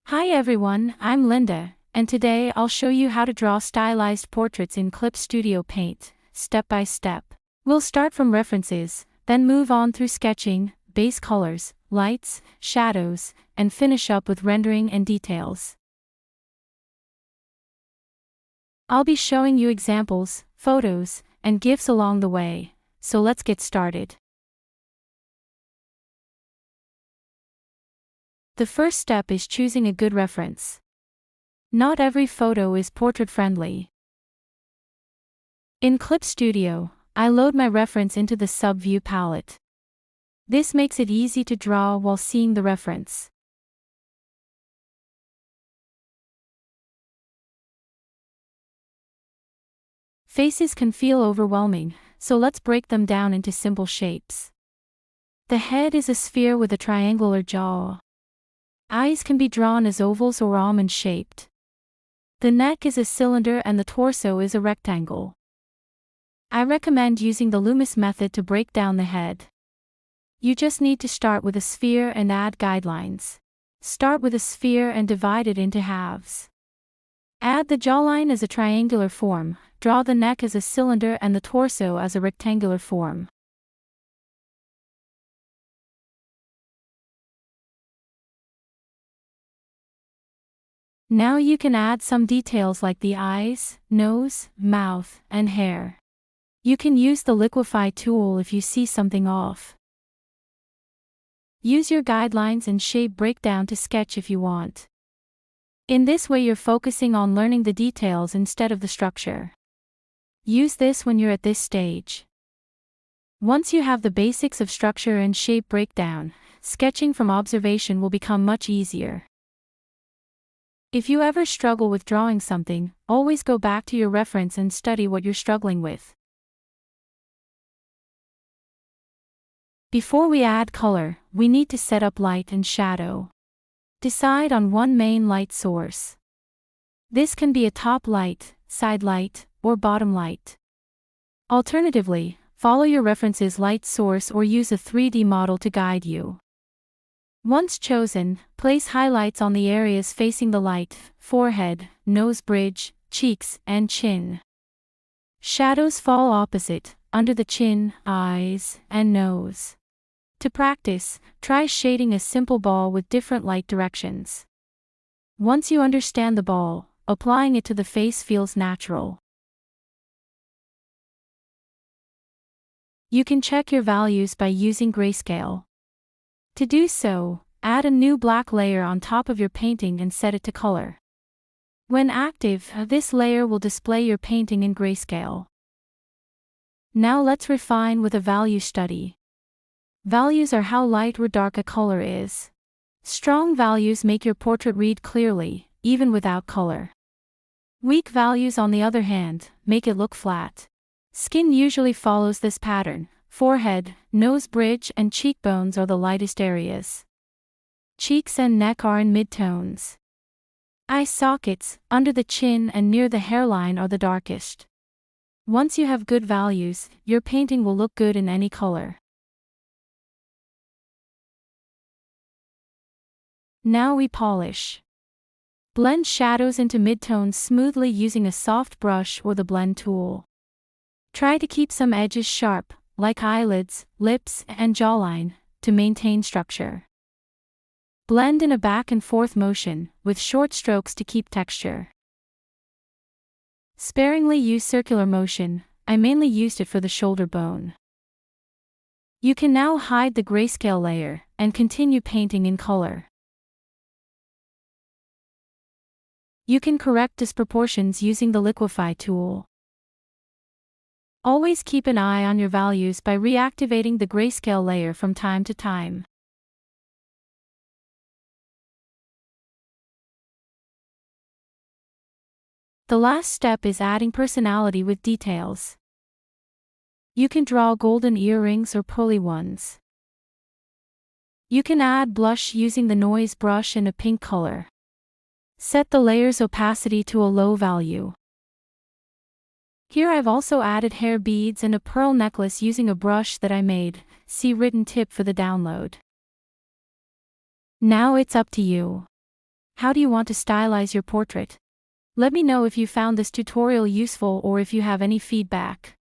Hi everyone, I'm Linda, and today I'll show you how to draw stylized portraits in Clip Studio Paint, step by step. We'll start from references, then move on through sketching, base colors, lights, shadows, and finish up with rendering and details. I'll be showing you examples, photos, and GIFs along the way, so let's get started. The first step is choosing a good reference. Not every photo is portrait-friendly. In Clip Studio, I load my reference into the sub-view palette. This makes it easy to draw while seeing the reference. Faces can feel overwhelming, so let's break them down into simple shapes. The head is a sphere with a triangular jaw. Eyes can be drawn as ovals or almond-shaped. The neck is a cylinder and the torso is a rectangle. I recommend using the Loomis method to break down the head. You just need to start with a sphere and add guidelines. Start with a sphere and divide it into halves. Add the jawline as a triangular form, draw the neck as a cylinder and the torso as a rectangular form. Now you can add some details like the eyes, nose, mouth, and hair. You can use the Liquify tool if you see something off. Use your guidelines and shape breakdown to sketch if you want. In this way you're focusing on learning the details instead of the structure. Use this when you're at this stage. Once you have the basics of structure and shape breakdown, sketching from observation will become much easier. If you ever struggle with drawing something, always go back to your reference and study what you're struggling with. Before we add color, we need to set up light and shadow. Decide on one main light source. This can be a top light, side light, or bottom light. Alternatively, follow your reference's light source or use a 3D model to guide you. Once chosen, place highlights on the areas facing the light: forehead, nose bridge, cheeks, and chin. Shadows fall opposite, under the chin, eyes, and nose. To practice, try shading a simple ball with different light directions. Once you understand the ball, applying it to the face feels natural. You can check your values by using grayscale. To do so, add a new black layer on top of your painting and set it to color. When active, this layer will display your painting in grayscale. Now let's refine with a value study. Values are how light or dark a color is. Strong values make your portrait read clearly, even without color. Weak values, on the other hand, make it look flat. Skin usually follows this pattern. Forehead, nose bridge, and cheekbones are the lightest areas. Cheeks and neck are in midtones. Eye sockets, under the chin and near the hairline, are the darkest. Once you have good values, your painting will look good in any color. Now we polish. Blend shadows into midtones smoothly using a soft brush or the blend tool. Try to keep some edges sharp, like eyelids, lips, and jawline, to maintain structure. Blend in a back and forth motion, with short strokes to keep texture. Sparingly use circular motion, I mainly used it for the shoulder bone. You can now hide the grayscale layer, and continue painting in color. You can correct disproportions using the Liquify tool. Always keep an eye on your values by reactivating the grayscale layer from time to time. The last step is adding personality with details. You can draw golden earrings or pearly ones. You can add blush using the noise brush and a pink color. Set the layer's opacity to a low value. Here I've also added hair beads and a pearl necklace using a brush that I made. See written tip for the download. Now it's up to you. How do you want to stylize your portrait? Let me know if you found this tutorial useful or if you have any feedback.